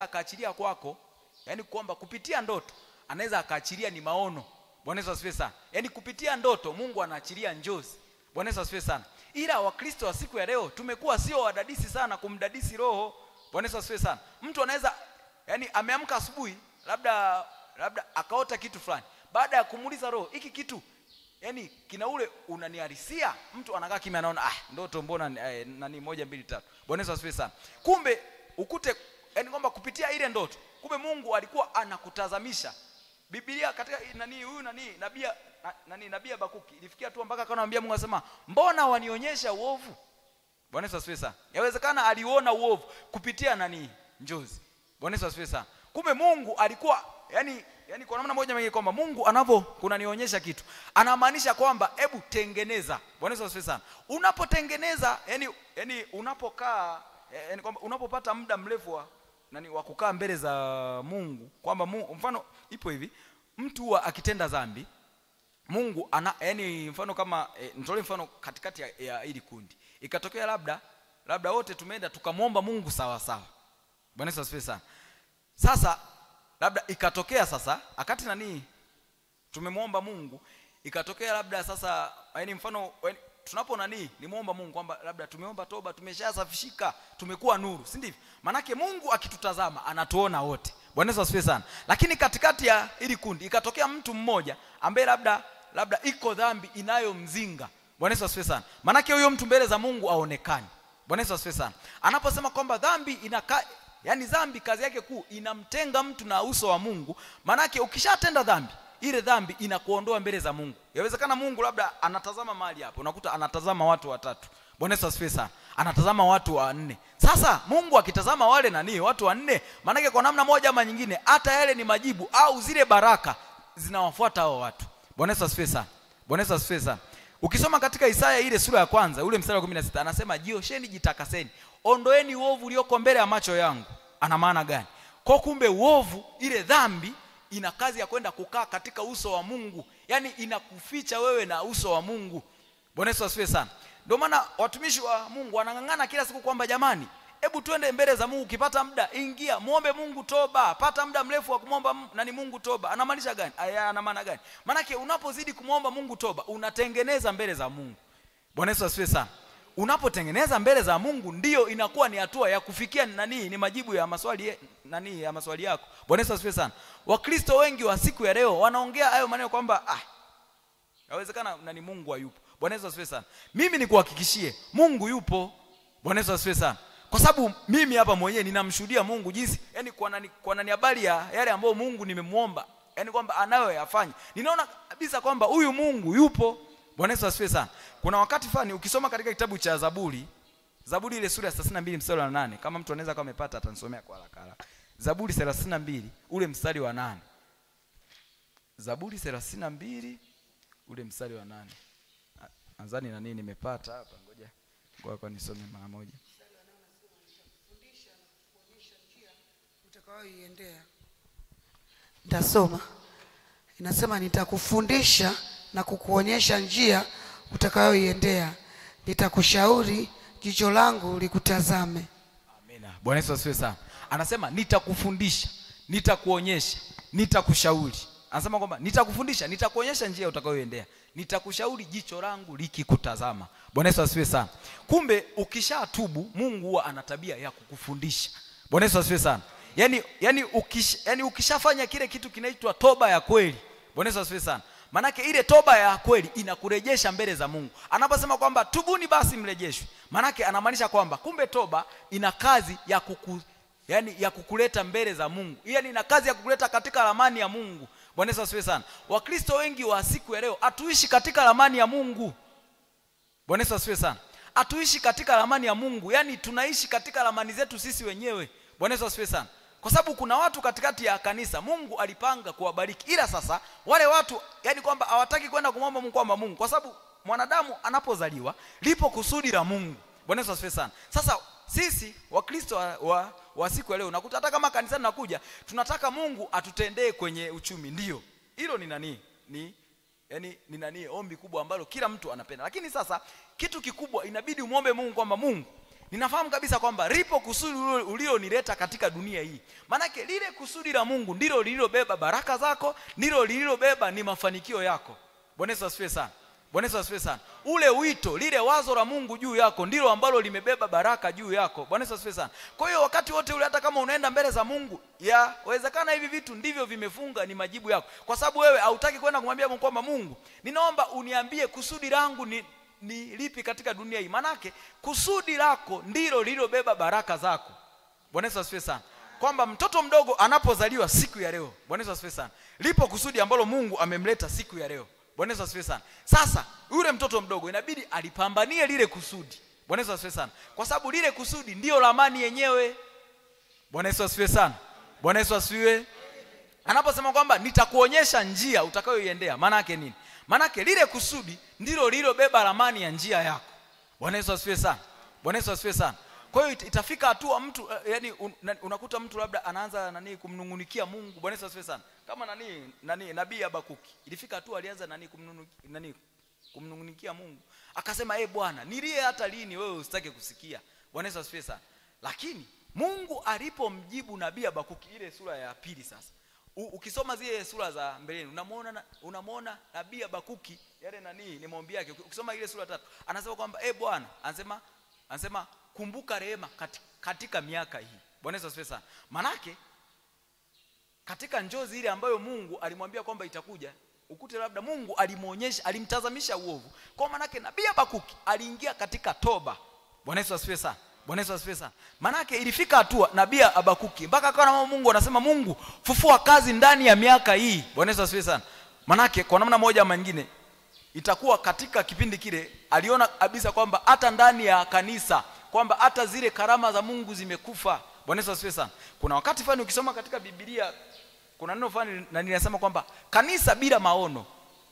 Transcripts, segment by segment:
akaachilia kwako, yani kwamba kupitia ndoto anaweza akaachilia ni maono. Bwana Yesu asifiwe sana. Yani kupitia ndoto Mungu anaachilia njozi. Bwana Yesu asifiwe sana. Ila Wakristo wa siku ya leo tumekuwa sio wadadisi sana kumdadisi roho. Bwana Yesu asifiwe sana. Mtu anaweza yani ameamka asubuhi labda akaota kitu fulani. Baada ya kumuuliza roho, hiki kitu yani kina ule unaniharisia, mtu anakaa kimya anaona ndoto mbona nani 1 2 3. Bwana Yesu asifiwe sana. Kumbe ukute yani kwamba kupitia ile ndoto kumbe Mungu alikuwa anakutazamisha. Biblia katika nabii Habakuki ilifikia tu mpaka akamwambia Mungu, asema mbona wanionyesha uovu? Bwana Yesu asifiwe sana. Yawezekana aliona uovu kupitia njozi. Bwana Yesu asifiwe sana. Kumbe Mungu alikuwa yani kwa namna moja nyingine kwamba Mungu kunanionyesha kitu, anamaanisha kwamba hebu tengeneza. Bwana Yesu asifiwe sana. Unapotengeneza yani unapokaa yani kwamba unapopata muda mrefu wa kukaa mbele za Mungu, kwamba mfano ipo hivi, mtu akitenda dhambi Mungu yani mfano kama nitolee mfano katikati ya hili kundi, ikatokea labda wote tumeenda tukamwomba Mungu sawa sawa. Bwana Yesu asifiwe sana. Sasa labda ikatokea sasa akati tumemwomba Mungu, ikatokea labda sasa yani mfano tunapo nimuomba Mungu kwamba labda tumeomba toba, tumeshasafishika, tumekuwa nuru, si ndivyo? Manake Mungu akitutazama anatuona wote. Bwana Yesu asifiwe sana. Lakini katikati ya hili kundi ikatokea mtu mmoja ambaye labda iko dhambi inayomzinga. Bwana Yesu asifiwe sana. Manake huyo mtu mbele za Mungu aonekani. Bwana Yesu asifiwe sana. Anaposema kwamba dhambi yani dhambi kazi yake kuu inamtenga mtu na uso wa Mungu, manake ukishatenda dhambi ile dhambi inakuondoa mbele za Mungu. Yawezekana Mungu labda anatazama mahali hapo, unakuta anatazama watu 3. Bwana Yesu asifiwe sana. Anatazama watu 4. Sasa Mungu akitazama wale watu 4, maana yake kwa namna moja ama nyingine hata yale ni majibu au zile baraka zinawafuata hao watu. Bwana Yesu asifiwe sana. Bwana Yesu asifiwe sana. Ukisoma katika Isaya ile sura ya kwanza ule mstari wa 16 anasema jiosheni, jitakaseni, ondoeni uovu ulioko mbele ya macho yangu. Ana maana gani? Kwa kumbe uovu, ile dhambi ina kazi ya kwenda kukaa katika uso wa Mungu. Yani inakuficha wewe na uso wa Mungu. Bwana Yesu asifiwe sana. Ndio maana watumishi wa Mungu wanangangana kila siku kwamba jamani, hebu twende mbele za Mungu, ukipata muda ingia muombe Mungu toba. Pata muda mrefu wa kumwomba Mungu toba. Anamaanisha gani? Ana maana gani? Maana yake unapozidi kumwomba Mungu toba unatengeneza mbele za Mungu. Bwana Yesu asifiwe sana. Unapotengeneza mbele za Mungu ndio inakuwa ni hatua ya kufikia ni majibu ya maswali ya maswali yako. Bwana Yesu asifiwe sana. Wakristo wengi wa siku ya leo wanaongea hayo maneno kwamba yawezekana Mungu hayupo. Bwana Yesu asifiwe sana. Mimi nikuhakikishie Mungu yupo. Bwana Yesu asifiwe sana. Kwa sababu mimi hapa mwenyewe ninamshuhudia Mungu jinsi yani kwa nani habari ya yale ambayo Mungu nimemuomba, yani kwamba anayoyafanya. Ninaona kabisa kwamba huyu Mungu yupo. Bwana Yesu asifiwe sana. Kuna wakati fulani ukisoma katika kitabu cha Zaburi ile sura ya 32 mstari wa 8, kama mtu anaweza kama amepata atanisomea kwa haraka. Zaburi 32 ule mstari wa 8. Zaburi 32 ule mstari wa 8. Nadhani nimepata hapa, ngoja kwa nisome mara moja. Utakayoiendea. Nitasoma. Inasema nitakufundisha na kukuonyesha njia utakayoiendea. Nitakushauri, jicho langu likutazame. Amina. Bwana Yesu asifiwe sana. Anasema nitakufundisha, nitakuonyesha, nitakushauri. Anasema kwamba nitakufundisha, nitakuonyesha njia utakayoiendea. Nitakushauri, jicho langu likikutazama. Bwana Yesu asifiwe sana. Kumbe ukishatubu Mungu huwa ana tabia ya kukufundisha. Bwana Yesu asifiwe sana. Yani ukishafanya kile kitu kinaitwa toba ya kweli. Bwana Yesu asifiwe sana. Manake ile toba ya kweli inakurejesha mbele za Mungu. Anaposema kwamba tubuni basi mrejeshwe, manake anamaanisha kwamba kumbe toba ina kazi ya kukuleta mbele za Mungu. Yani ina kazi ya kukuleta katika ramani ya Mungu. Bwana Yesu asifiwe sana. Wakristo wengi wa siku ya leo hatuishi katika ramani ya Mungu. Bwana Yesu asifiwe sana. Hatuishi katika ramani ya Mungu. Yani tunaishi katika ramani zetu sisi wenyewe. Bwana Yesu asifiwe sana. Kwa sababu kuna watu katikati ya kanisa Mungu alipanga kuwabariki, ila sasa wale watu yani kwamba hawataki kwenda kumwomba Mungu kwamba Mungu, kwa sababu mwanadamu anapozaliwa lipo kusudi la Mungu. Bwana Yesu asifiwe sana. Sasa sisi Wakristo wa siku ya leo unakuta hata kama kanisani nakuja tunataka Mungu atutendee kwenye uchumi. Ndio. Hilo ni ombi kubwa ambalo kila mtu anapenda. Lakini sasa kitu kikubwa inabidi umuombe Mungu kwamba Mungu ninafahamu kabisa kwamba lipo kusudi ulilonileta katika dunia hii. Manake lile kusudi la Mungu ndilo lililobeba baraka zako, ndilo lililobeba ni mafanikio yako. Bwana Yesu asifiwe sana. Bwana Yesu asifiwe sana. Ule wito, lile wazo la Mungu juu yako ndilo ambalo limebeba baraka juu yako. Bwana Yesu asifiwe sana. Kwa hiyo wakati wote ule, hata kama unaenda mbele za Mungu, yawezekana hivi vitu ndivyo vimefunga ni majibu yako. Kwa sababu wewe hautaki kwenda kumwambia Mungu kwamba Mungu, ninaomba uniambie kusudi langu ni lipi katika dunia hii. Manake kusudi lako ndilo lililobeba baraka zako. Bwana Yesu asifiwe sana. Kwamba mtoto mdogo anapozaliwa siku ya leo, Bwana Yesu asifiwe sana, lipo kusudi ambalo Mungu amemleta siku ya leo. Bwana Yesu asifiwe sana. Sasa yule mtoto mdogo inabidi alipambanie lile kusudi. Bwana Yesu asifiwe sana. Kwa sababu lile kusudi ndio ramani yenyewe. Bwana Yesu asifiwe sana. Bwana Yesu asifiwe. Anaposema kwamba nitakuonyesha njia utakayoiendea, maana yake nini? Maana yake lile kusudi ndilo lililobeba ramani ya njia yako. Bwana Yesu asifiwe sana. Bwana Yesu asifiwe sana. Kwa hiyo itafika hatua mtu yani unakuta mtu labda anaanza kumnungunikia Mungu. Bwana Yesu asifiwe sana. Kama nabii Habakuki, ilifika hatua alianza kumnungunikia Mungu. Akasema Bwana, nilie hata lini wewe usitake kusikia? Bwana Yesu asifiwe sana. Lakini Mungu alipomjibu nabii Habakuki, ile sura ya 2 sasa. Ukisoma zile sura za mbeleni unamuona nabii Habakuki yale ni maombi yake. Ukisoma ile sura 3 anasema kwamba Bwana, anasema kumbuka rehema katika miaka hii. Bwana Yesu asifiwe sana. Manake katika njozi ile ambayo Mungu alimwambia kwamba itakuja, ukute labda Mungu alimuonyesha, alimtazamisha uovu. Kwa manake nabii Habakuki aliingia katika toba. Bwana Yesu asifiwe sana. Bwana Yesu asifiwe sana. Manake ilifika hatua nabii Habakuki mpaka akawa Mungu anasema, Mungu fufua kazi ndani ya miaka hii. Bwana Yesu asifiwe sana. Manake kwa namna moja ama nyingine itakuwa katika kipindi kile aliona kabisa kwamba hata ndani ya kanisa kwamba hata zile karama za Mungu zimekufa. Bwana Yesu asifiwe sana. Kuna wakati fulani ukisoma katika Biblia kuna neno fulani na ninasema kwamba kanisa bila maono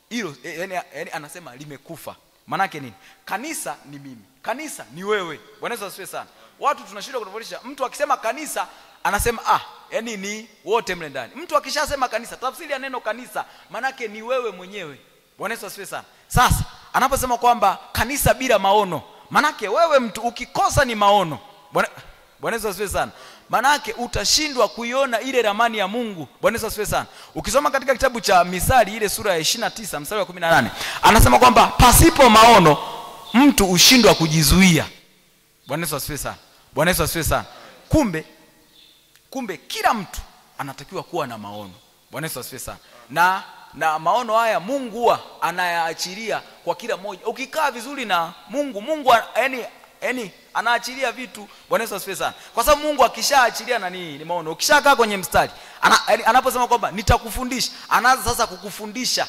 hilo yani anasema limekufa. Maana yake nini? Kanisa ni mimi, kanisa ni wewe. Bwana Yesu asifiwe sana. Watu tunashindwa kutofautisha. Mtu akisema kanisa anasema yani ni wote mle ndani. Mtu akishasema kanisa, tafsiri ya neno kanisa maana yake ni wewe mwenyewe. Bwana Yesu asifiwe sana. Sasa anaposema kwamba kanisa bila maono, manake wewe mtu ukikosa ni maono. Bwana Yesu asifiwe sana. Manake utashindwa kuiona ile ramani ya Mungu. Bwana Yesu asifiwe sana. Ukisoma katika kitabu cha Misali ile sura ya 29 mstari wa 18 anasema kwamba pasipo maono mtu ushindwa kujizuia. Bwana Yesu asifiwe sana. Bwana Yesu asifiwe sana. Kumbe kila mtu anatakiwa kuwa na maono. Bwana Yesu asifiwe sana. Na maono haya Mungu huwa anayaachilia kwa kila mmoja. Ukikaa vizuri na Mungu yani anaachilia vitu. Bwana Yesu asifiwe sana. Kwa sababu Mungu akishaachilia ni maono. Ukishakaa kwenye mstari, anaposema kwamba nitakufundisha, anaanza sasa kukufundisha.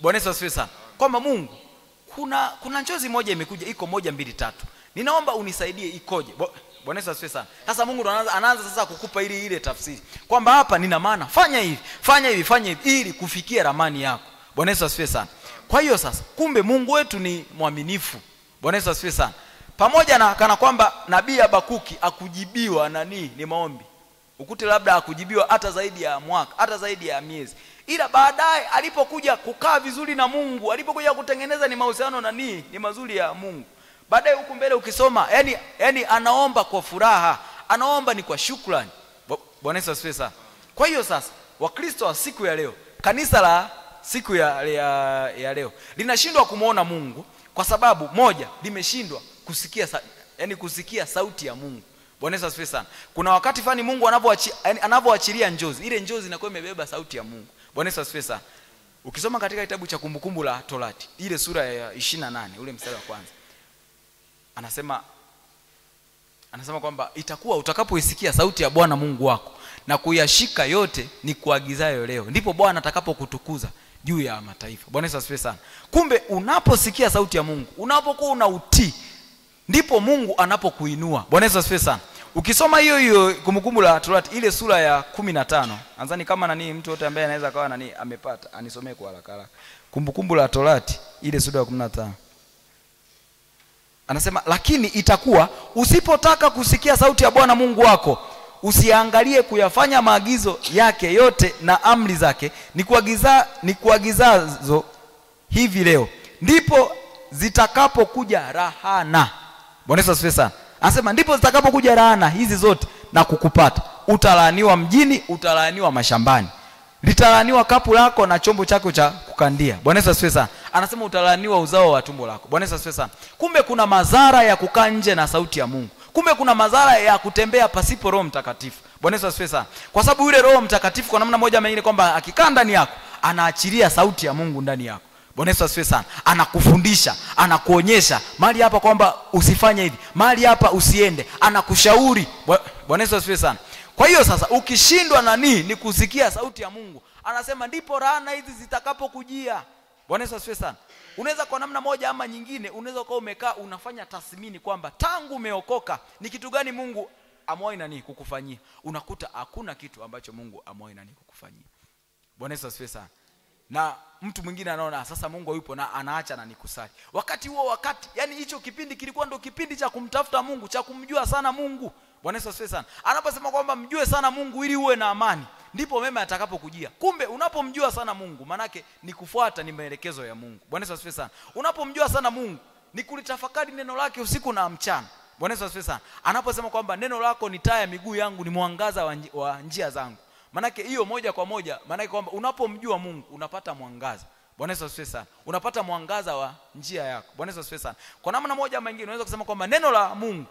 Bwana Yesu asifiwe sana. Kwamba Mungu kuna njozi moja imekuja, iko 1 2 3. Ninaomba unisaidie ikoje? Bwana Yesu asifiwe sana. Sasa Mungu anaanza sasa kukupa ile tafsiri. Kwamba hapa nina maana, fanya hivi ili kufikia ramani yako. Bwana Yesu asifiwe sana. Kwa hiyo sasa kumbe Mungu wetu ni mwaminifu. Bwana Yesu asifiwe sana. Pamoja na kana kwamba nabii Habakuki akujibiwa ni maombi. Ukute labda akujibiwa hata zaidi ya mwaka, hata zaidi ya miezi. Ila baadaye alipokuja kukaa vizuri na Mungu, alipokuja kutengeneza ni mahusiano ni mazuri ya Mungu. Baadaye huku mbele ukisoma yani anaomba kwa furaha, anaomba ni kwa shukrani. Bwana Yesu asifiwe sana. Kwa hiyo sasa Wakristo wa siku ya leo, kanisa la siku ya leo linashindwa kumuona Mungu kwa sababu moja, limeshindwa kusikia sauti ya Mungu. Bwana Yesu asifiwe sana. Kuna wakati fani Mungu anavyoachilia njozi, ile njozi inakuwa imebeba sauti ya Mungu. Bwana Yesu asifiwe sana. Ukisoma katika kitabu cha Kumbukumbu la Torati, ile sura ya 28, ule mstari wa kwanza. Anasema kwamba itakuwa utakapoisikia sauti ya Bwana Mungu wako na kuyashika yote ni kuagizayo leo, ndipo Bwana atakapokutukuza juu ya mataifa. Bwana Yesu asifiwe sana. Kumbe unaposikia sauti ya Mungu, unapokuwa unautii, ndipo Mungu anapokuinua. Bwana Yesu asifiwe sana. Ukisoma hiyo Kumbukumbu la Torati ile sura ya 15, anzani kama mtu wote ambaye anaweza kawa amepata anisomee kwa haraka. Kumbukumbu la Torati ile sura ya 15. Anasema lakini itakuwa usipotaka kusikia sauti ya Bwana Mungu wako, usiangalie kuyafanya maagizo yake yote na amri zake ni kuagizazo hivi leo, ndipo zitakapokuja rahana. Bwana Yesu asifiwe sana. Anasema ndipo zitakapokuja laana hizi zote na kukupata. Utalaaniwa mjini, utalaaniwa mashambani. Litalaaniwa kapu lako na chombo chako cha kukandia. Bwana Yesu asifiwe sana. Anasema utalaaniwa uzao wa tumbo lako. Bwana Yesu asifiwe sana. Kumbe kuna madhara ya kukaa nje na sauti ya Mungu. Kumbe kuna madhara ya kutembea pasipo Roho Mtakatifu. Bwana Yesu asifiwe sana. Kwa sababu yule Roho Mtakatifu kwa namna moja ama nyingine kwamba akikaa ndani yako, anaachilia sauti ya Mungu ndani yako. Bwana Yesu asifiwe sana. Anakufundisha, anakuonyesha mahali hapa kwamba usifanye hivi, mahali hapa usiende, anakushauri. Bwana Yesu asifiwe sana. Kwa hiyo sasa ukishindwa ni kusikia sauti ya Mungu, anasema ndipo laana hizi zitakapokujia. Bwana Yesu asifiwe sana. Unaweza kwa namna moja ama nyingine, unaweza kuwa umekaa unafanya tathmini kwamba tangu umeokoka ni kitu gani Mungu amewahi kukufanyia. Unakuta hakuna kitu ambacho Mungu amewahi kukufanyia. Bwana Yesu asifiwe sana. Na mtu mwingine anaona sasa Mungu yupo na anaacha kusali. Wakati huo yani hicho kipindi kilikuwa ndo kipindi cha kumtafuta Mungu, cha kumjua sana Mungu. Bwana Yesu asifiwe sana. Anaposema kwamba mjue sana Mungu ili uwe na amani, ndipo mema yatakapokujia. Kumbe unapomjua sana Mungu, manake ni kufuata ni maelekezo ya Mungu. Bwana Yesu asifiwe sana. Unapomjua sana Mungu ni kulitafakari neno lake usiku na mchana. Bwana Yesu asifiwe sana. Anaposema kwamba neno lako ni taa ya miguu yangu, ni mwangaza wa njia zangu. Manake hiyo moja kwa moja, manake kwamba unapomjua Mungu unapata mwangaza. Bwana Yesu asifiwe sana. Unapata mwangaza wa njia yako. Bwana Yesu asifiwe sana. Kwa namna moja ama nyingine unaweza kusema kwamba neno la Mungu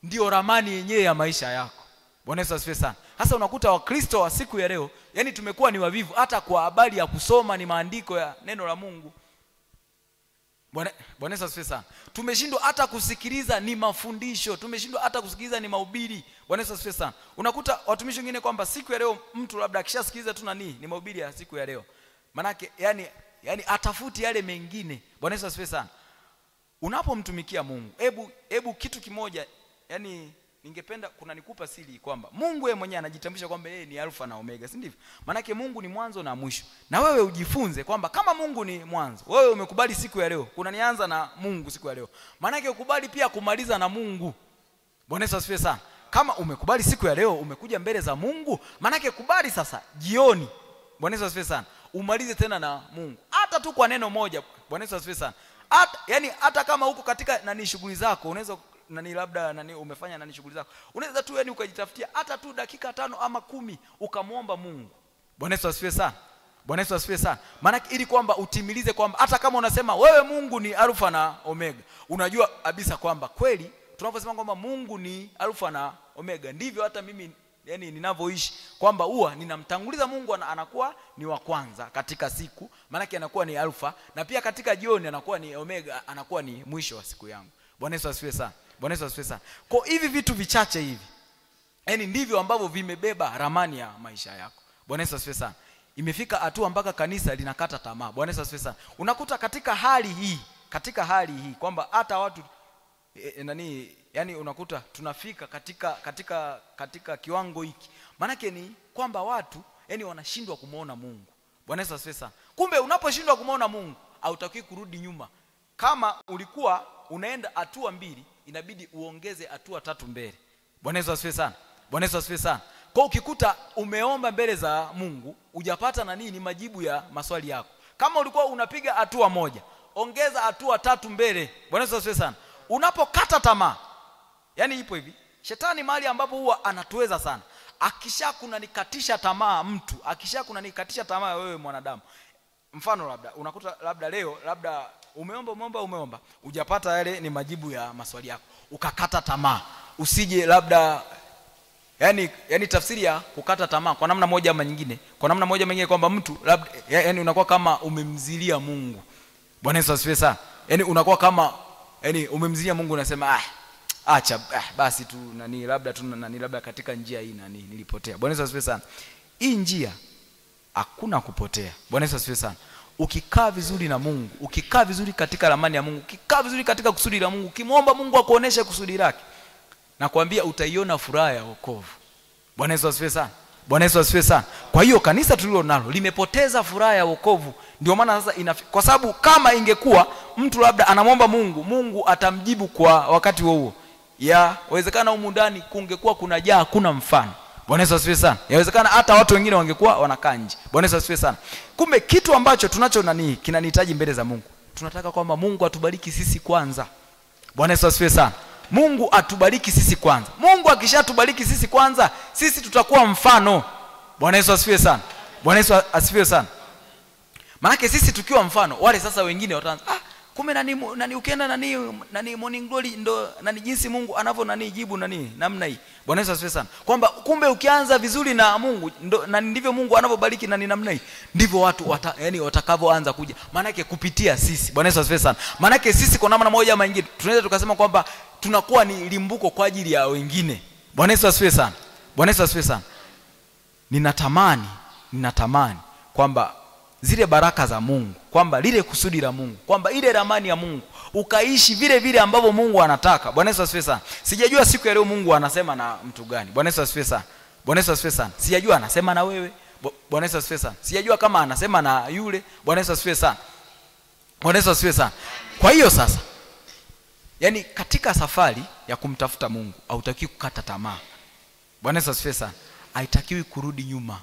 ndio ramani yenyewe ya maisha yako. Bwana Yesu asifiwe sana. Hasa unakuta Wakristo wa siku ya leo, yani tumekuwa ni wavivu hata kwa habari ya kusoma ni maandiko ya neno la Mungu. Bwana Yesu asifiwe sana. Tumeshindwa hata kusikiliza ni mafundisho, tumeshindwa hata kusikiliza ni mahubiri. Bwana Yesu asifiwe sana. Unakuta watumishi wengine kwamba siku ya leo mtu labda akishasikiliza tu ni mahubiri ya siku ya leo. Manake yani atafuti yale mengine. Bwana Yesu asifiwe sana. Unapomtumikia Mungu, hebu kitu kimoja, yani ningependa nikupa siri kwamba Mungu yeye mwenyewe anajitambulisha kwamba yeye ni Alfa na Omega, si ndivyo? Manake Mungu ni mwanzo na mwisho. Na wewe ujifunze kwamba kama Mungu ni mwanzo, wewe umekubali siku ya leo, nianza na Mungu siku ya leo. Manake ukubali pia kumaliza na Mungu. Bwana Yesu asifiwe sana. Kama umekubali siku ya leo, umekuja mbele za Mungu, manake kubali sasa jioni, Bwana Yesu asifiwe sana, umalize tena na Mungu. Hata tu kwa neno moja. Bwana Yesu asifiwe sana. Hata kama huko katika shughuli zako, unaweza labda umefanya shughuli zako, unaweza tu ukajitafutia hata tu dakika 5 ama 10 ukamwomba Mungu. Bwana Yesu asifiwe sana. Bwana Yesu asifiwe sana. Maana ili kwamba utimilize kwamba hata kama unasema wewe Mungu ni Alfa na Omega, unajua kabisa kwamba kweli tunaposema kwamba Mungu ni Alfa na Omega, ndivyo hata mimi ninavyoishi kwamba huwa ninamtanguliza Mungu, anakuwa ni wa kwanza katika siku, maana anakuwa ni Alfa, na pia katika jioni anakuwa ni Omega, anakuwa ni mwisho wa siku yangu. Bwana Yesu asifiwe sana. Bwana Yesu asifiwe sana. Kwa hivi vitu vichache hivi, ndivyo ambavyo vimebeba ramani ya maisha yako. Bwana Yesu asifiwe sana. Imefika hatua mpaka kanisa linakata tamaa. Bwana Yesu asifiwe sana. Unakuta katika hali hii kwamba hata watu unakuta tunafika katika kiwango hiki. Maana ni kwamba watu wanashindwa kumuona Mungu. Bwana Yesu asifiwe sana. Kumbe unaposhindwa kumuona Mungu, hautaki kurudi nyuma. Kama ulikuwa unaenda hatua 2, inabidi uongeze hatua 3 mbele. Bwana Yesu asifiwe sana. Bwana Yesu asifiwe sana. Kwa ukikuta umeomba mbele za Mungu, hujapata ni majibu ya maswali yako. Kama ulikuwa unapiga hatua 1, ongeza hatua 3 mbele. Bwana Yesu asifiwe sana. Unapokata tamaa, ipo hivi, shetani mahali ambapo huwa anatuweza sana, nikatisha tamaa mtu, nikatisha tamaa wewe mwanadamu. Mfano labda unakuta labda leo umeomba hujapata yale ni majibu ya maswali yako, ukakata tamaa. Usije labda tafsiri ya kukata tamaa kwa namna moja ama nyingine, kwamba mtu labda unakuwa kama umemzilia Mungu. Bwana Yesu asifiwe sana. Unakuwa kama umemzilia Mungu, unasema acha basi tu labda katika njia hii nilipotea. Bwana Yesu asifiwe sana. Hii njia hakuna kupotea. Bwana Yesu asifiwe sana. Ukikaa vizuri na Mungu, ukikaa vizuri katika ramani ya Mungu, ukikaa vizuri katika kusudi la Mungu, ukimwomba Mungu akuoneshe kusudi lake, nakwambia utaiona furaha ya wokovu. Bwana Yesu asifiwe sana. Bwana Yesu asifiwe sana. Kwa hiyo kanisa tulilo nalo limepoteza furaha ya wokovu. Ndio maana sasa kwa sababu kama ingekuwa mtu labda anamwomba Mungu, Mungu atamjibu kwa wakati huo, yawezekana humu ndani kungekuwa kunajaa hakuna mfano. Bwana Yesu asifiwe sana. Yawezekana hata watu wengine wangekuwa wanakaa nje. Bwana Yesu asifiwe sana. Kumbe kitu ambacho tunacho kinanihitaji mbele za Mungu, tunataka kwamba Mungu atubariki sisi kwanza. Bwana Yesu asifiwe sana. Mungu atubariki sisi kwanza. Mungu akishatubariki sisi kwanza, sisi tutakuwa mfano. Bwana Yesu asifiwe sana. Bwana Yesu asifiwe sana. Maana sisi tukiwa mfano, wale sasa wengine wataanza, kumbe nani ukienda nani Morning Glory ndo nani jinsi Mungu anavyo jibu namna hii. Bwana Yesu asifiwe sana. Kwamba kumbe ukianza vizuri na Mungu ndo ndivyo Mungu anavyobariki namna hii. Ndivyo watu watakavyoanza kuja. Maana yake kupitia sisi. Bwana Yesu asifiwe sana. Maana yake sisi kwa namna moja ama nyingine tunaweza tukasema kwamba tunakuwa ni limbuko kwa ajili ya wengine. Bwana Yesu asifiwe sana. Bwana Yesu asifiwe sana. Ninatamani kwamba zile baraka za Mungu, kwamba lile kusudi la Mungu, kwamba ile ramani ya Mungu ukaishi vile vile ambavyo Mungu anataka. Bwana Yesu asifiwe sana. Sijajua siku ya leo Mungu anasema na mtu gani. Bwana Yesu asifiwe sana. Bwana Yesu asifiwe sana. Sijajua anasema na wewe. Bwana Yesu asifiwe sana. Sijajua kama anasema na yule. Bwana Yesu asifiwe sana. Bwana Yesu asifiwe sana. Kwa hiyo sasa, yani katika safari ya kumtafuta Mungu hautakiwi kukata tamaa. Bwana Yesu asifiwe sana. Haitakiwi kurudi nyuma.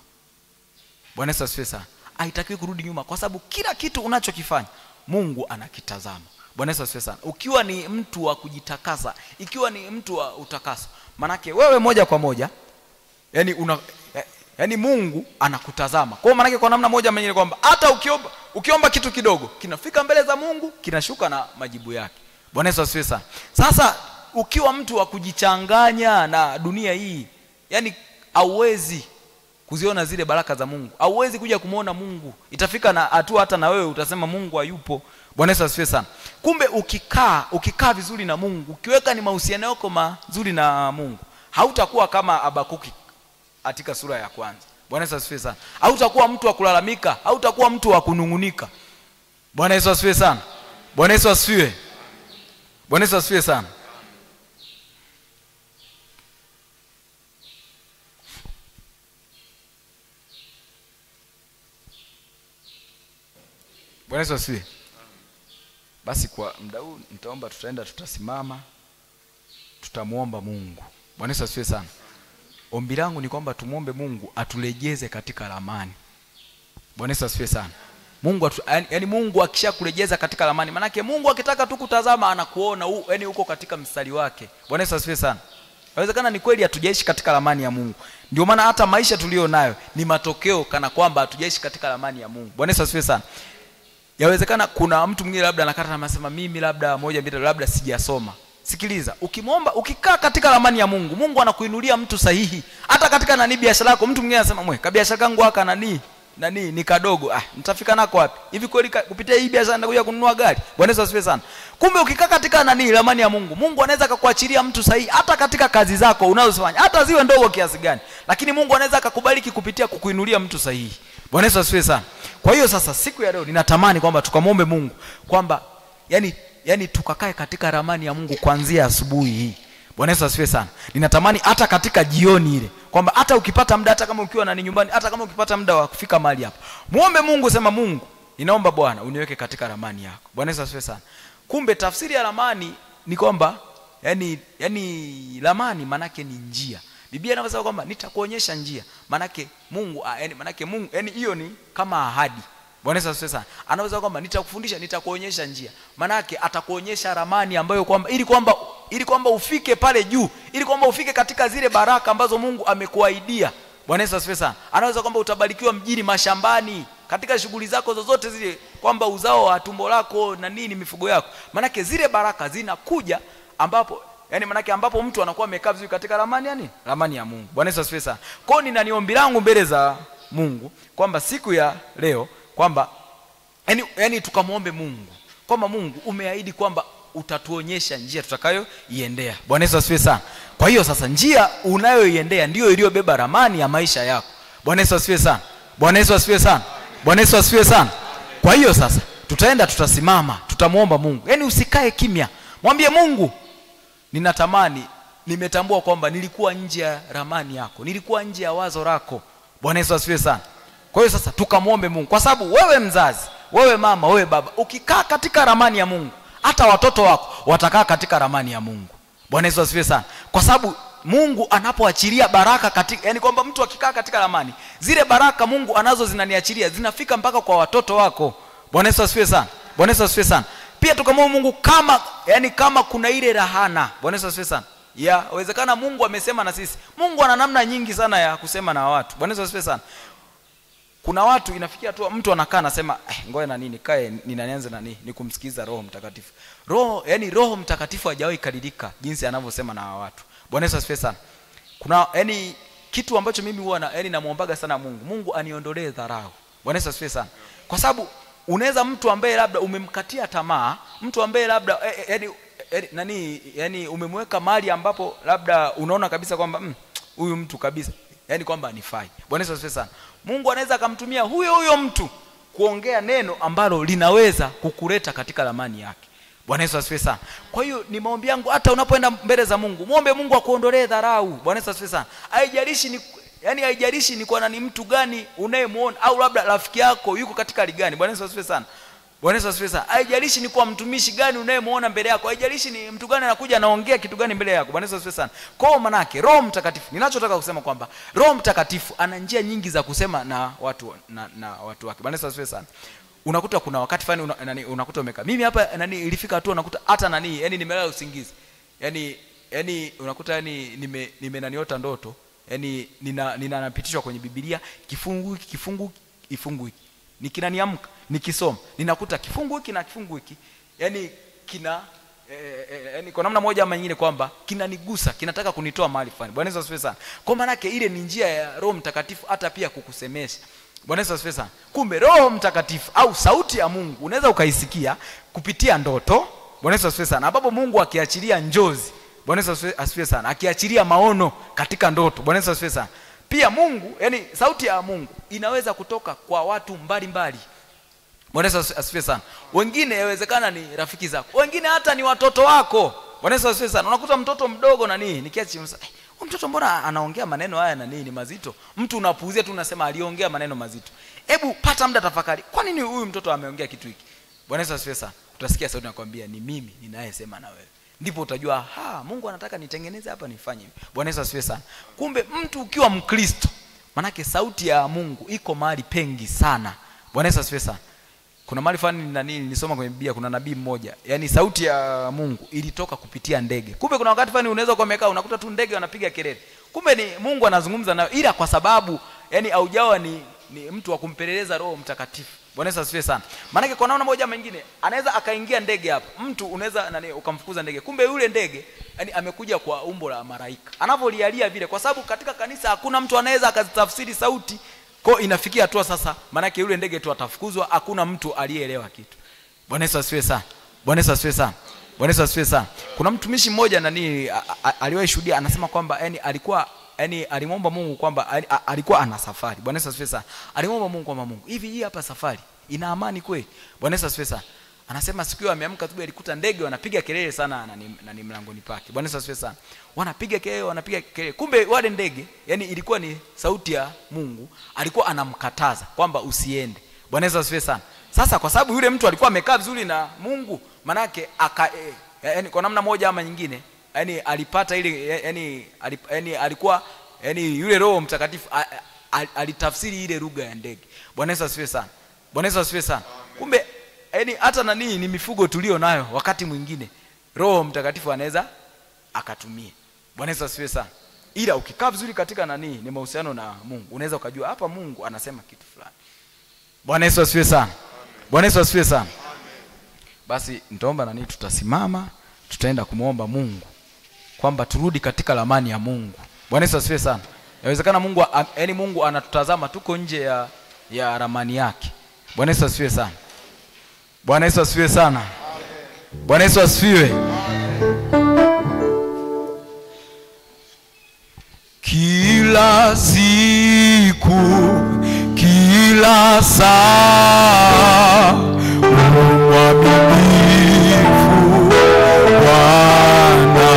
Bwana Yesu asifiwe sana. Haitakiwi kurudi nyuma, kwa sababu kila kitu unachokifanya Mungu anakitazama. Bwana Yesu asifiwe sana. Ukiwa ni mtu wa kujitakasa, ikiwa ni mtu wa utakaso, manake wewe moja kwa moja yani Mungu anakutazama. Kwa manake kwa namna moja mwenyewe kwamba hata ukiomba kitu kidogo kinafika mbele za Mungu, kinashuka na majibu yake. Bwana Yesu asifiwe sana. Sasa ukiwa mtu wa kujichanganya na dunia hii, yani hauwezi kuziona zile baraka za Mungu. Hauwezi kuja kumuona Mungu. Itafika na hatua hata na wewe utasema Mungu hayupo. Bwana Yesu asifiwe sana. Kumbe ukikaa vizuri na Mungu, ukiweka ni mahusiano yako mazuri na Mungu, hautakuwa kama Habakuki katika sura ya kwanza. Bwana Yesu asifiwe sana. Hautakuwa mtu wa kulalamika, hautakuwa mtu wa kunungunika. Bwana Yesu asifiwe sana. Bwana Yesu asifiwe. Bwana Yesu asifiwe sana. Bwana Yesu asifiwe. Basi kwa muda huu nitaomba, tutasimama, tutamuomba Mungu. Bwana Yesu asifiwe sana. Ombi langu ni kwamba tumuombe Mungu atulejeze katika ramani. Bwana Yesu asifiwe sana. Mungu Mungu akishakurejeza katika ramani, maana yake Mungu akitaka tu kutazama anakuona, yani uko katika mstari wake. Bwana Yesu asifiwe sana. Inawezekana ni kweli hatujaishi katika ramani ya Mungu. Ndio maana hata maisha tulio nayo ni matokeo kana kwamba hatujaishi katika ramani ya Mungu. Bwana Yesu asifiwe sana. Yawezekana kuna mtu mwingine labda anakata na anasema mimi labda moja mbili labda sijasoma. Sikiliza, ukikaa katika ramani ya Mungu, Mungu anakuinulia mtu sahihi. Hata katika biashara yako, mtu mwingine anasema biashara yangu haka ni kadogo, nitafika nako wapi? Hivi kweli kupitia hii biashara nitakuja kununua gari? Bwana Yesu asifiwe sana. Kumbe ukikaa katika ramani ya Mungu, Mungu anaweza kukuachilia mtu sahihi hata katika kazi zako unazofanya, hata ziwe ndogo kiasi gani, lakini Mungu anaweza kukubariki kupitia kukuinulia mtu sahihi. Bwana Yesu asifiwe sana. Kwa hiyo sasa siku ya leo ninatamani kwamba tukamwombe Mungu kwamba yani tukakae katika ramani ya Mungu kuanzia asubuhi hii. Bwana Yesu asifiwe sana. Ninatamani hata katika jioni ile kwamba hata ukipata muda, hata kama ukiwa nyumbani, hata kama ukipata muda wa kufika mahali hapa, muombe Mungu, sema Mungu, ninaomba Bwana uniweke katika ramani yako. Bwana Yesu asifiwe sana. Kumbe tafsiri ya ramani ni kwamba yani ramani manake ni njia. Biblia inasema kwamba nitakuonyesha njia. Manake Mungu hiyo ni kama ahadi. Bwana Yesu asifiwe sana. Anaweza kwamba nitakufundisha, nitakuonyesha njia. Manake atakuonyesha ramani ambayo kwamba ili kwamba ufike pale juu, ili kwamba ufike katika zile baraka ambazo Mungu amekuahidia. Bwana Yesu asifiwe sana. Anaweza kwamba utabarikiwa mjini, mashambani, katika shughuli zako zozote zile, kwamba uzao wa tumbo lako na mifugo yako. Manake zile baraka zinakuja ambapo ambapo mtu anakuwa amekaa vizuri katika ramani ya Mungu. Bwana Yesu asifiwe sana. Kwa hiyo ninaniombi langu mbele za Mungu kwamba siku ya leo kwamba tukamwombe Mungu kwamba Mungu umeahidi kwamba utatuonyesha njia tutakayoiendea. Bwana Yesu asifiwe sana. Kwa hiyo sasa njia unayoiendea ndio iliyobeba ramani ya maisha yako. Bwana Yesu asifiwe sana. Bwana Yesu asifiwe sana. Bwana Yesu asifiwe sana. Kwa hiyo sasa tutasimama, tutamuomba Mungu. Usikae kimya. Mwambie Mungu, ninatamani, nimetambua kwamba nilikuwa nje ya ramani yako, nilikuwa nje ya wazo lako. Bwana Yesu asifiwe sana. Kwa hiyo sasa tukamwombe Mungu, kwa sababu wewe mzazi, wewe mama, wewe baba, ukikaa katika ramani ya Mungu, hata watoto wako watakaa katika ramani ya Mungu. Bwana Yesu asifiwe sana. Kwa sababu Mungu anapoachilia baraka katika, kwamba mtu akikaa katika ramani, zile baraka Mungu anazo zinaniachilia, zinafika mpaka kwa watoto wako. Bwana Yesu asifiwe sana. Bwana Yesu asifiwe sana. Pia tukamwomba Mungu kama kuna ile rahana. Bwana Yesu asifiwe sana. Inawezekana Mungu amesema na sisi. Mungu ana namna nyingi sana ya kusema na watu. Bwana Yesu asifiwe sana. Kuna watu inafikia tu mtu anakaa anasema ngoja na nini kae nianze na nini nikumsikiza Roho Mtakatifu. Roho Mtakatifu hajawahi kadilika jinsi anavyosema na watu. Bwana Yesu asifiwe sana. Kuna kitu ambacho mimi huwa namuombaga sana Mungu aniondolee dharau. Bwana Yesu asifiwe sana. Kwa sababu unaweza mtu ambaye labda umemkatia tamaa, mtu ambaye labda umemweka mahali ambapo labda unaona kabisa kwamba huyu mtu kabisa kwamba anifai. Bwana Yesu asifiwe sana. Mungu anaweza akamtumia huyo mtu kuongea neno ambalo linaweza kukuleta katika ramani yake. Bwana Yesu asifiwe sana. Kwa hiyo ni maombi yangu hata unapoenda mbele za Mungu, muombe Mungu akuondolee dharau. Bwana Yesu asifiwe sana. Haijalishi ni kwa nani mtu gani unayemuona, au labda rafiki yako yuko katika hali gani. Bwana Yesu asifiwe sana. Bwana Yesu asifiwe sana. Haijalishi ni kwa mtumishi gani unayemuona mbele yako, haijalishi ni mtu gani anakuja anaongea kitu gani mbele yako. Bwana Yesu asifiwe sana. Kwa maana yake Roho Mtakatifu, ninachotaka kusema kwamba Roho Mtakatifu ana njia nyingi za kusema na watu na watu wake. Bwana Yesu asifiwe sana. Unakuta kuna wakati fulani unakuta umekaa. Mimi hapa ilifika hatua unakuta hata nimelala usingizi. Unakuta nimenaniota ndoto. Ninapitishwa kwenye Biblia kifungu hiki. Nikinaniamka nikisoma ninakuta kifungu hiki na kifungu hiki kina kwa namna moja ama nyingine kwamba kinanigusa, kinataka kunitoa mahali fulani. Bwana Yesu asifiwe sana. Kwa maana yake ile ni njia ya Roho Mtakatifu hata pia kukusemesha. Bwana Yesu asifiwe sana. Kumbe Roho Mtakatifu au sauti ya Mungu unaweza ukaisikia kupitia ndoto. Bwana Yesu asifiwe sana. Ambapo Mungu akiachilia njozi. Bwana Yesu asifiwe sana. Akiachilia maono katika ndoto. Bwana Yesu asifiwe sana. Pia Mungu, sauti ya Mungu inaweza kutoka kwa watu mbalimbali. Bwana Yesu asifiwe sana. Wengine yawezekana ni rafiki zako, wengine hata ni watoto wako. Bwana Yesu asifiwe sana. Unakuta mtoto mdogo nikiachi mtoto mbona anaongea maneno haya ni mazito. Mtu unapuuzia tu unasema aliongea maneno mazito. Hebu pata muda tafakari. Kwa nini huyu mtoto ameongea kitu hiki? Bwana Yesu asifiwe sana. Utasikia sauti inakwambia ni mimi ninayesema na wewe. Ndipo utajua Mungu anataka nitengeneze hapa nifanye hivi. Bwana Yesu asifiwe sana. Kumbe mtu ukiwa Mkristo, manake sauti ya Mungu iko mahali pengi sana. Bwana Yesu asifiwe sana. Kuna mahali fulani nilisoma kwenye Biblia, kuna nabii mmoja, sauti ya Mungu ilitoka kupitia ndege. Kumbe kuna wakati fulani unaweza kumekaa unakuta tu ndege wanapiga kelele. Kumbe ni Mungu anazungumza nayo, ila kwa sababu haujawa ni mtu wa kumpeleleza Roho Mtakatifu. Bwana Yesu asifiwe sana. Maana kwa namna moja nyingine anaweza akaingia ndege hapa. Mtu unaweza ukamfukuza ndege. Kumbe yule ndege amekuja kwa umbo la malaika. Anavyolialia vile, kwa sababu katika kanisa hakuna mtu anaweza akazitafsiri sauti. Kwa inafikia hatua sasa maana yule ndege tu atafukuzwa, hakuna mtu aliyeelewa kitu. Bwana Yesu asifiwe sana. Bwana Yesu asifiwe sana. Bwana Yesu asifiwe sana. Kuna mtumishi mmoja aliwahi shuhudia, anasema kwamba alikuwa alimwomba Mungu kwamba alikuwa ana safari. Bwana Yesu asifiwe sana. Alimwomba Mungu kwamba Mungu, hivi hii hapa safari ina amani kweli? Bwana Yesu asifiwe sana. Anasema siku hiyo ameamka tu alikuta ndege wanapiga kelele sana na ni mlangoni pake. Bwana Yesu asifiwe sana. Wanapiga kelele. Kumbe wale ndege ilikuwa ni sauti ya Mungu, alikuwa anamkataza kwamba usiende. Bwana Yesu asifiwe sana. Sasa kwa sababu yule mtu alikuwa amekaa vizuri na Mungu, manake kwa namna moja ama nyingine alipata ile alikuwa yule Roho Mtakatifu alitafsiri ile lugha ya ndege. Bwana Yesu asifiwe sana. Bwana Yesu asifiwe sana. Kumbe hata ni mifugo tulio nayo wakati mwingine Roho Mtakatifu anaweza akatumia. Bwana Yesu asifiwe sana. Ila ukikaa vizuri katika ni mahusiano na Mungu, unaweza ukajua hapa Mungu anasema kitu fulani. Bwana Yesu asifiwe sana. Bwana Yesu asifiwe sana. Basi nitaomba tutasimama, tutaenda kumuomba Mungu kwamba turudi katika ramani ya Mungu. Bwana Yesu asifiwe sana. Inawezekana Mungu anatutazama tuko nje ya ramani yake. Bwana Yesu asifiwe sana. Bwana Yesu asifiwe sana. Bwana Yesu asifiwe. Kila siku, kila saa, mwaminifu Bwana.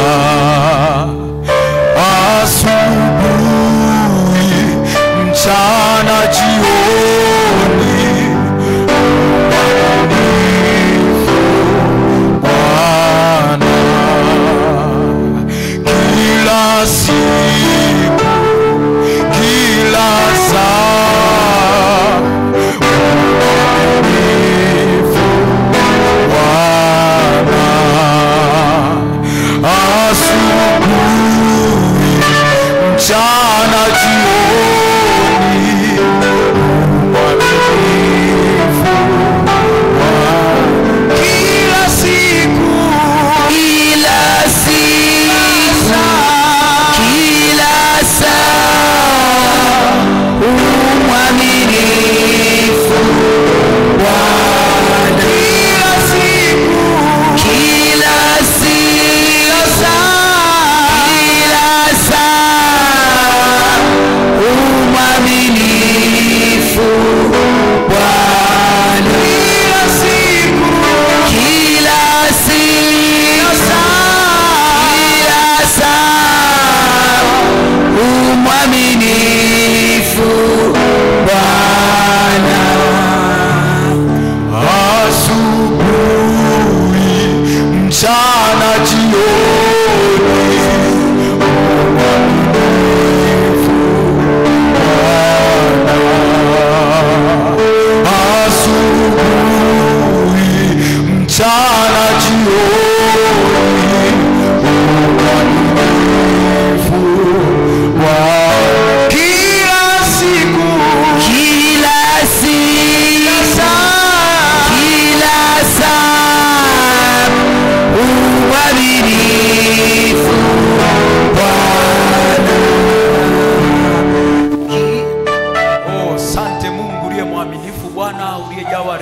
Asubuhi, mchana, jioni, mwaminifu Bwana. Kila siku, kila saa, mwaminifu Bwana.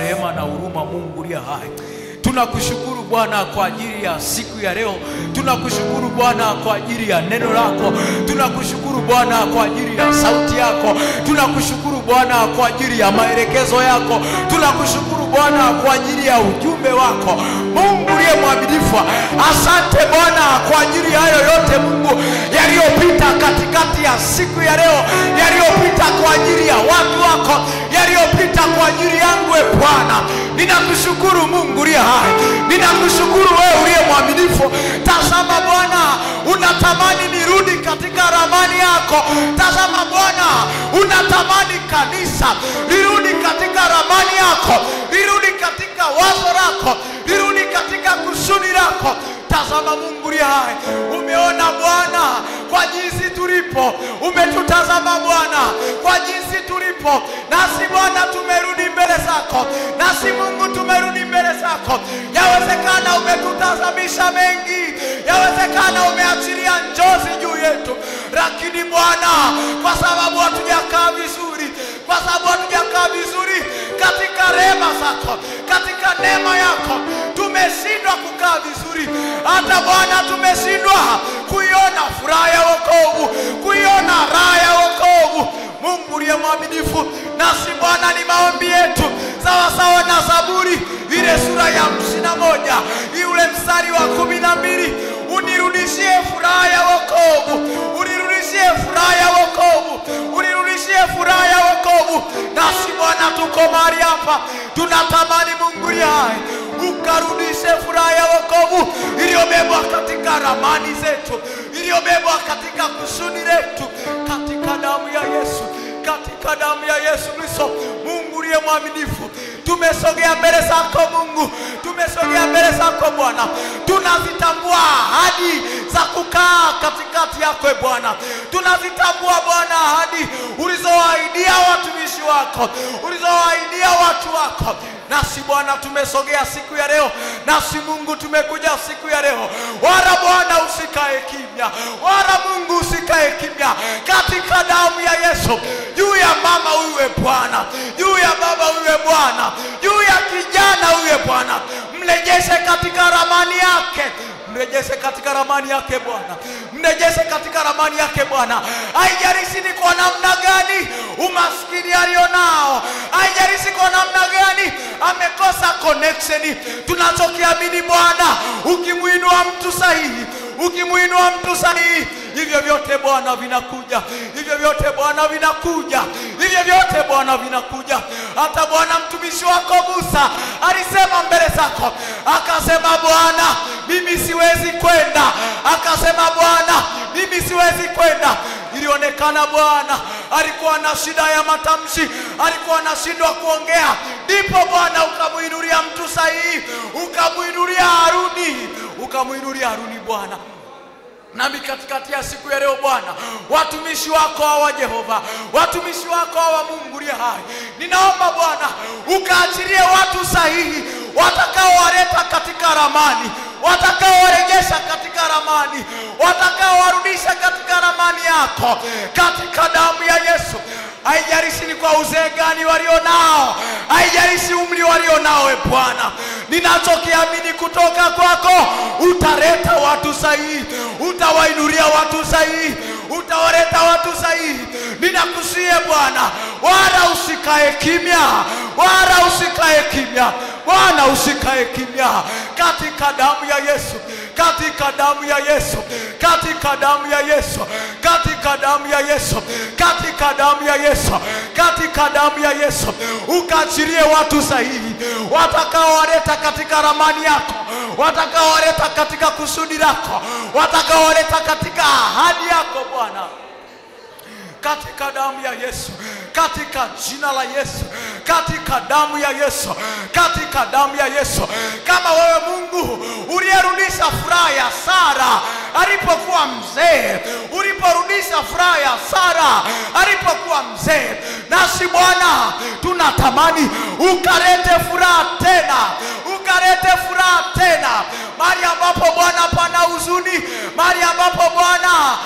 rehema na huruma, Mungu uliye hai. Tunakushukuru Bwana kwa ajili ya siku ya leo. Tunakushukuru Bwana kwa ajili ya neno lako. Tunakushukuru Bwana kwa ajili ya sauti yako. Tunakushukuru Bwana kwa ajili ya maelekezo yako. Tunakushukuru Bwana kwa ajili ya ujumbe wako, Mungu uliye mwaminifu. Asante Bwana kwa ajili ya hayo yote Mungu yaliyopita katikati ya siku ya leo, yaliyopita kwa ajili ya watu wako, yaliyopita kwa ajili yangu Bwana. Ninakushukuru Mungu uliye hai. Ninakushukuru wewe uliye mwaminifu. Tazama Bwana, unatamani nirudi katika ramani yako. Tazama Bwana, unatamani kanisa lirudi katika ramani yako, lirudi katika wazo lako, lirudi katika kusudi lako. Tazama Mungu uliye hai. Umeona Bwana kwa jinsi tulipo, umetutazama Bwana kwa jinsi tulipo, nasi Bwana tumerudi mbele zako, nasi Mungu tumerudi mbele zako. Yawezekana umetutazamisha mengi, yawezekana umeachilia njozi juu yetu, lakini Bwana, kwa sababu hatujakaa vizuri, kwa sababu hatujakaa vizuri katika rehema zako, katika neema yako, tumeshindwa kukaa vizuri. Hata Bwana tumeshindwa kuiona furaha ya wokovu, kuiona raha ya wokovu. Mungu uliye mwaminifu, nasi Bwana ni maombi yetu sawa sawa na Zaburi ile sura ya 51 ile mstari wa 12, unirudishie furaha ya wokovu, unirudishie furaha ya wokovu, unirudishie furaha ya wokovu. Nasi Bwana tuko mahali hapa, tunatamani Mungu uliye hai ukarudishe furaha ya wokovu iliyobebwa katika ramani zetu, iliyobebwa katika kusudi letu, katika damu ya Yesu, katika damu ya Yesu Kristo. Mungu uliye mwaminifu, tumesogea mbele zako Mungu, tumesogea mbele zako Bwana. Tunazitambua ahadi za kukaa katikati yako Bwana. Tunazitambua Bwana ahadi ulizowaahidia watumishi wako, ulizowaahidia watu wako. Nasi Bwana tumesogea siku ya leo, nasi Mungu tumekuja siku ya leo. Wala Bwana usikae kimya, wala Mungu usikae kimya, katika damu ya Yesu. Juu ya mama uwe Bwana, juu ya baba uwe Bwana, juu ya kijana uwe Bwana. Mrejeshe katika ramani yake, mrejeshe katika ramani yake Bwana, mrejeshe katika ramani yake Bwana. Haijalishi ni kwa namna gani umaskini alionao, haijalishi kwa namna gani amekosa connection. Tunachokiamini Bwana, ukimuinua mtu sahihi, ukimuinua mtu sahihi, hivyo vyote Bwana vinakuja, hivyo vyote Bwana vinakuja, hivyo vyote Bwana vinakuja. Hata Bwana mtumishi wako Musa alisema mbele zako, akasema Bwana mimi siwezi kwenda, akasema Bwana mimi siwezi kwenda. Ilionekana Bwana alikuwa na shida ya matamshi, alikuwa na shida kuongea. Ndipo Bwana ukamuinulia mtu sahihi, ukamuinulia Haruni, ukamuinulia Haruni Bwana. Nami katikati ya siku ya leo Bwana, watumishi wako hawa Jehova, watumishi wako hawa Mungu uliye hai, ninaomba Bwana ukaachilie watu sahihi watakaowaleta katika ramani, watakaowarejesha katika ramani, watakaowarudisha katika ramani yako, katika damu ya Yesu. Haijalishi ni kwa uzee gani walionao, haijalishi umri walionao Bwana, ninachokiamini kutoka kwako, utaleta watu sahihi, utawainulia watu sahihi, utawaleta watu sahihi. Ninakusihi Bwana, wala usikae kimya, wala usikae kimya Bwana, usikae kimya, katika damu ya Yesu, katika damu ya Yesu, katika damu ya Yesu, katika damu ya Yesu, katika damu ya Yesu, katika damu ya Yesu. Ukaachilie watu sahihi watakaowaleta katika ramani yako, watakaowaleta katika kusudi lako, watakaowaleta katika ahadi yako Bwana, katika damu ya Yesu, katika jina la Yesu, katika damu ya Yesu, katika damu ya Yesu. Kama wewe Mungu uliyerudisha furaha ya Sara alipokuwa mzee, uliporudisha furaha ya Sara alipokuwa mzee, nasi Bwana tunatamani ukalete furaha tena, ukalete furaha tena mahali ambapo Bwana pana huzuni, mahali ambapo Bwana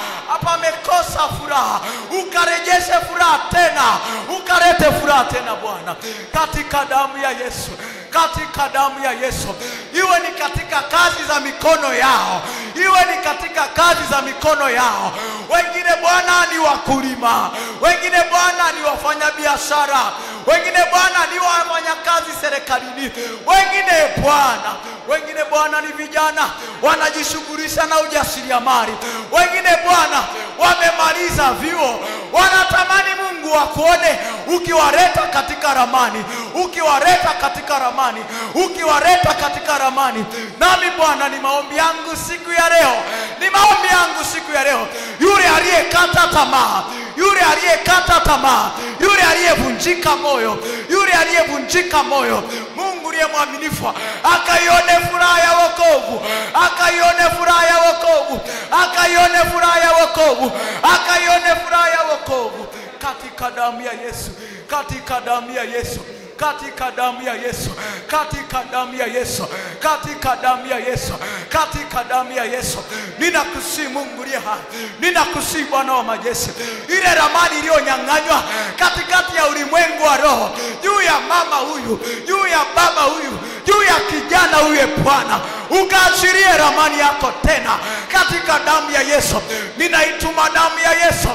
pamekosa furaha, ukarejeshe furaha tena, ukarete furaha tena Bwana, katika damu ya Yesu, katika damu ya Yesu. Iwe ni katika kazi za mikono yao, iwe ni katika kazi za mikono yao. Wengine Bwana ni wakulima, wengine Bwana ni wafanya biashara, wengine Bwana ni wafanya kazi serikalini, wengine Bwana ni vijana wanajishughulisha na ujasiriamali, wengine Bwana wamemaliza vyuo, wanatamani Mungu wakuone ukiwareta katika ramani, ukiwareta katika ramani, ukiwareta katika ramani. Nami Bwana ni maombi yangu siku ya leo, ni maombi yangu siku ya leo, yule aliyekata tamaa, yule aliyekata tamaa, yule aliyevunjika moyo, yule aliyevunjika moyo, Mungu ndiye mwaminifu, akaione furaha ya wokovu, akaione furaha ya wokovu, akaione furaha ya wokovu, akaione furaha ya wokovu, katika damu ya Yesu, katika damu ya Yesu, katika damu ya Yesu, katika damu ya Yesu, katika damu ya Yesu, katika damu ya Yesu. Ninakusihi Mungu aliye hai, ninakusihi Bwana wa majeshi, ile ramani iliyonyang'anywa katikati ya ulimwengu wa roho, juu ya mama huyu, juu ya baba huyu, juu ya kijana huyu Bwana, ukaachilie ramani yako tena katika damu ya Yesu. Ninaituma damu ya Yesu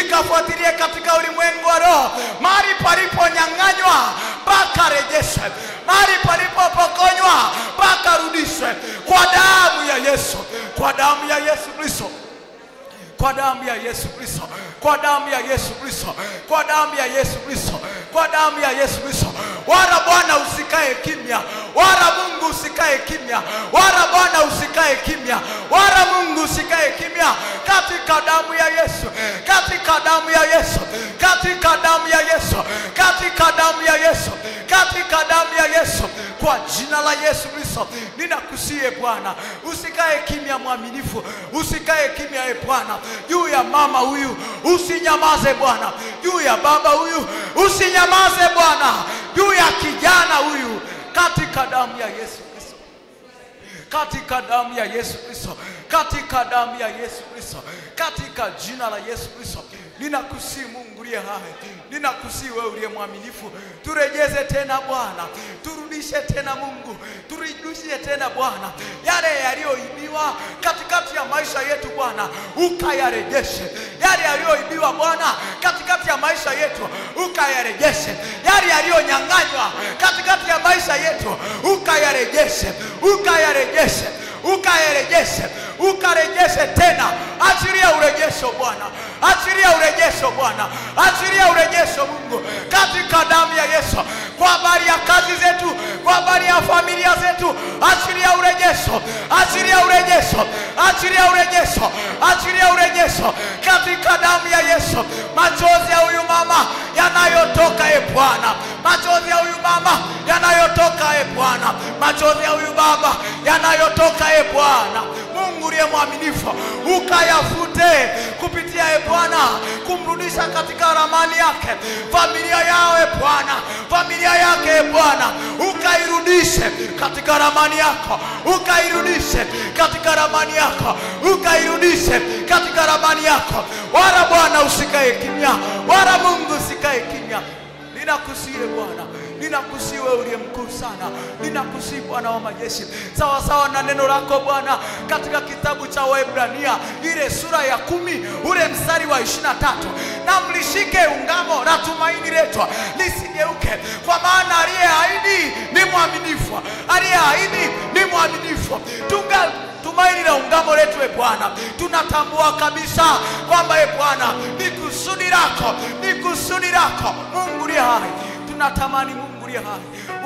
ikafuatilie katika ulimwengu wa roho, mahali paliponyang'anywa mpaka rejeshwe, mahali palipopokonywa mpaka rudishwe, kwa damu ya Yesu, kwa damu ya Yesu Kristo, kwa damu ya Yesu Kristo, kwa damu ya Yesu Kristo, kwa damu ya Yesu Kristo, kwa damu ya Yesu Kristo. Wala Bwana usikae kimya, wala Mungu usikae kimya, wala Bwana usikae kimya, wala Mungu usikae kimya, katika damu ya Yesu, katika damu ya Yesu, katika damu ya Yesu, katika damu ya Yesu, katika damu ya Yesu, kwa jina la Yesu Kristo. Ninakusihi Bwana, usikae kimya mwaminifu, usikae kimya Bwana, juu ya mama huyu usinyamaze Bwana, juu ya baba huyu usinyamaze Bwana, juu ya kijana huyu, katika damu ya Yesu Kristo, katika damu ya Yesu Kristo, katika damu ya Yesu Kristo, katika jina la Yesu Kristo. Ninakusihi Mungu aliye hai, ninakusihi wewe uliye mwaminifu, turejeze tena Bwana, turudishe tena Mungu, turudishe tena Bwana yale yaliyoibiwa katikati ya maisha yetu Bwana, ukayarejeshe yale yaliyoibiwa Bwana katikati ya maisha yetu, ukayarejeshe yale yaliyonyang'anywa katikati ya maisha yetu, ukayarejeshe, ukayarejeshe, ukayarejeshe, ukarejeshe tena. Achilia urejesho Bwana, achilia urejesho Bwana, achilia urejesho Mungu, katika damu ya Yesu, kwa habari ya kazi zetu, kwa habari ya familia zetu, achilia urejesho, achilia urejesho, achilia urejesho, achilia urejesho, katika damu ya Yesu. Machozi ya huyu mama yanayotoka Bwana, machozi ya huyu mama yanayotoka Bwana, machozi ya huyu baba yanayotoka Bwana, Mungu ndiye mwaminifu, ukayafute kupitia Bwana, kumrudisha katika ramani yake familia yao Bwana, familia yake Bwana, ukairudishe katika ramani yako, ukairudishe katika ramani yako, ukairudishe katika ramani yako. Wala Bwana usikae kimya, wala Mungu usikae kimya. Ninakusihi Bwana, ninakusihi wewe uliye mkuu sana, ninakusihi Bwana wa majeshi, sawa sawa na neno lako Bwana katika kitabu cha Waebrania ile sura ya 10 ule mstari wa 23, na mlishike ungamo la tumaini letu lisigeuke, kwa maana aliyeahidi ni mwaminifu, aliyeahidi ni mwaminifu. Tumaini la ungamo letu Bwana, tunatambua kabisa kwamba Bwana ni kusudi lako, ni kusudi lako Mungu aliye hai. Tunatamani Mungu aliye hai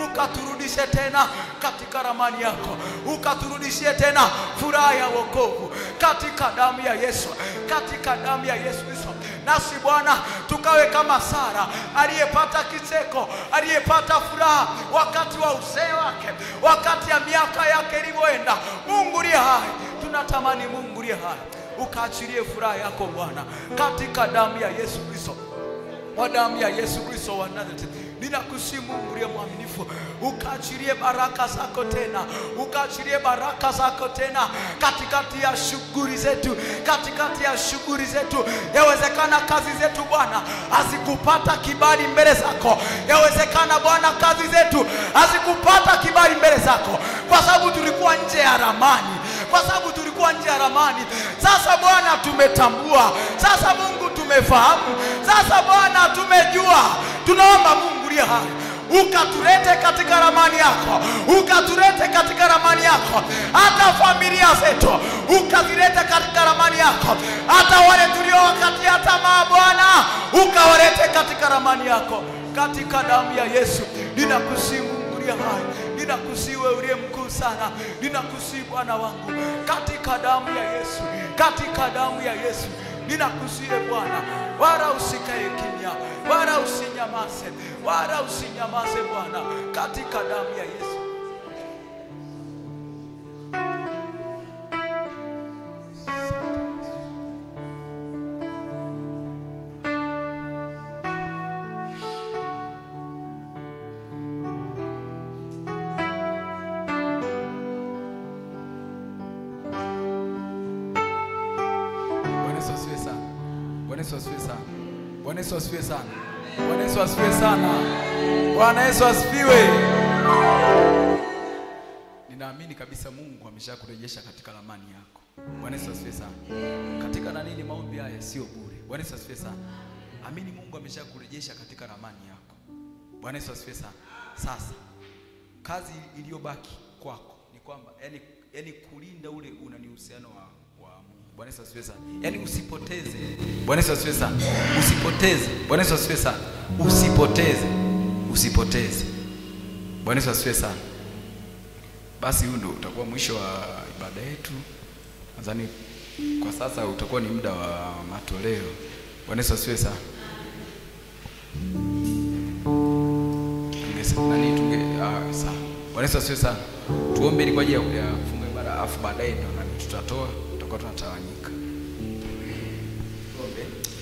ukaturudishe tena katika ramani yako, ukaturudishie tena furaha ya wokovu katika damu ya Yesu, katika damu ya Yesu Kristo. Nasi Bwana tukawe kama Sara aliyepata kicheko, aliyepata furaha wakati wa uzee wake, wakati ya miaka yake ilivyoenda. Mungu aliye hai, tunatamani Mungu aliye hai ukaachilie furaha yako Bwana katika damu ya Yesu Kristo, kwa damu ya Yesu Kristo wa Nazareti. Ninakusihi Mungu uliye mwaminifu, ukaachilie baraka zako tena, ukaachilie baraka zako tena katikati ya shughuli zetu, katikati ya shughuli zetu. Yawezekana kazi zetu Bwana hazikupata kibali mbele zako, yawezekana Bwana kazi zetu hazikupata kibali mbele zako kwa sababu tulikuwa nje ya ramani, kwa sababu tulikuwa nje ya ramani. Sasa Bwana tumetambua, sasa Mungu tumefahamu, sasa Bwana tumejua. Tunaomba Mungu uliye hai, ukatulete katika ramani yako, ukatulete katika ramani yako, hata familia zetu ukazilete katika ramani yako, hata wale tulio wakati ya tamaa Bwana ukawalete katika ramani yako, katika damu ya Yesu. Ninakusihi Mungu uliye hai, ninakusihi wewe uliye mkuu sana, ninakusihi Bwana wangu, katika damu ya Yesu, katika damu ya Yesu. Ninakusihi Bwana, wala usikae kimya, wala usinyamaze, wala usinyamaze Bwana, katika damu ya Yesu. Bwana Yesu asifiwe sana. Bwana Yesu asifiwe sana. Bwana Yesu asifiwe sana. Bwana Yesu asifiwe. Ninaamini kabisa Mungu ameshakurejesha katika ramani yako. Bwana Yesu asifiwe sana. Katika na nini maombi haya sio bure. Bwana Yesu asifiwe sana. Amini Mungu ameshakurejesha katika ramani yako. Bwana Yesu asifiwe sana. Sasa kazi iliyobaki kwako ni kwamba yani kulinda ule unanihusiano wa Bwana Yesu asifiwe sana. Yani usipoteze. Bwana Yesu asifiwe sana. Usipoteze. Bwana Yesu asifiwe sana. Usipoteze. Usipoteze. Bwana Yesu asifiwe sana. Basi huu ndio utakuwa mwisho wa ibada yetu. Nadhani kwa sasa utakuwa ni muda wa matoleo. Bwana Yesu asifiwe sana. Sawa. Bwana Yesu asifiwe sana. Tuombe ili kwa ajili ya kufunga ibada, afu baadaye ndio tutatoa, tutakuwa tunatawanyika.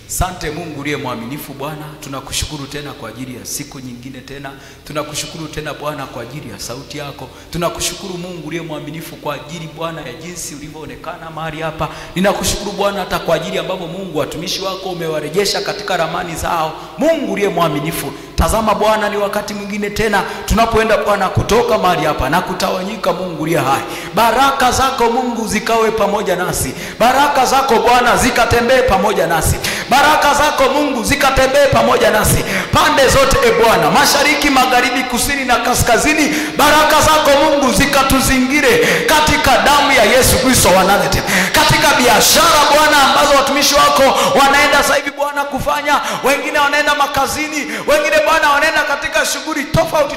Asante Mungu uliye mwaminifu Bwana, tunakushukuru tena kwa ajili ya siku nyingine tena. Tunakushukuru tena Bwana kwa ajili ya sauti yako. Tunakushukuru Mungu uliye mwaminifu kwa ajili Bwana ya jinsi ulivyoonekana mahali hapa. Ninakushukuru Bwana hata kwa ajili ambapo Mungu watumishi wako umewarejesha katika ramani zao. Mungu uliye mwaminifu, tazama Bwana ni wakati mwingine tena tunapoenda Bwana kutoka mahali hapa na kutawanyika. Mungu uliye hai, baraka zako Mungu zikawe pamoja nasi. Baraka zako Bwana zikatembee pamoja nasi. Baraka zako Mungu zikatembee pamoja nasi pande zote Bwana, mashariki, magharibi, kusini na kaskazini. Baraka zako Mungu zikatuzingire katika damu ya Yesu Kristo wa Nazareti. Katika biashara Bwana ambazo watumishi wako wanaenda sasa hivi Bwana kufanya, wengine wanaenda makazini, wengine Bwana wanaenda katika shughuli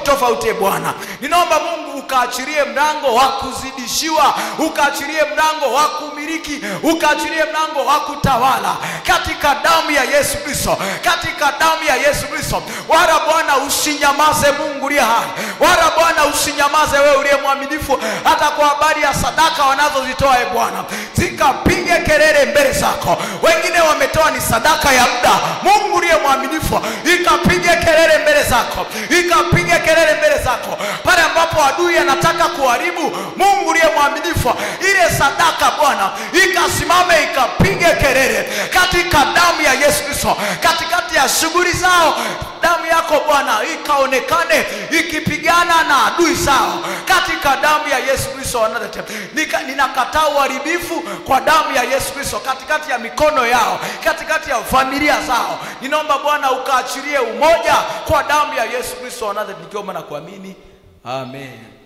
tofauti Bwana, ninaomba Mungu ukaachilie mlango wa kuzidishiwa, ukaachilie mlango wa kumiliki, ukaachilie mlango wa kutawala katika damu ya Yesu Kristo, katika damu ya Yesu Kristo. Wala Bwana usinyamaze Mungu uliye hai, wala Bwana usinyamaze wewe uliye mwaminifu, hata kwa habari ya sadaka wanazozitoa Bwana, zikapige kelele mbele zako. Wengine wametoa ni sadaka ya muda, Mungu uliye mwaminifu, ikapige kelele mbele zako, ikapige kelele mbele zako. Pale ambapo adui anataka kuharibu, Mungu uliye mwaminifu, ile sadaka Bwana ikasimame, ikapige kelele katika damu ya Yesu Kristo. Katikati ya shughuli zao, damu yako Bwana ikaonekane ikipigana na adui zao katika damu ya Yesu Kristo wa Nazareti. Ninakataa uharibifu kwa damu ya Yesu Kristo katikati ya mikono yao, katikati ya familia zao. Ninaomba Bwana ukaachilie umoja kwa damu ya Yesu Kristo wa Nazareti, nikiomba na kuamini. Amen.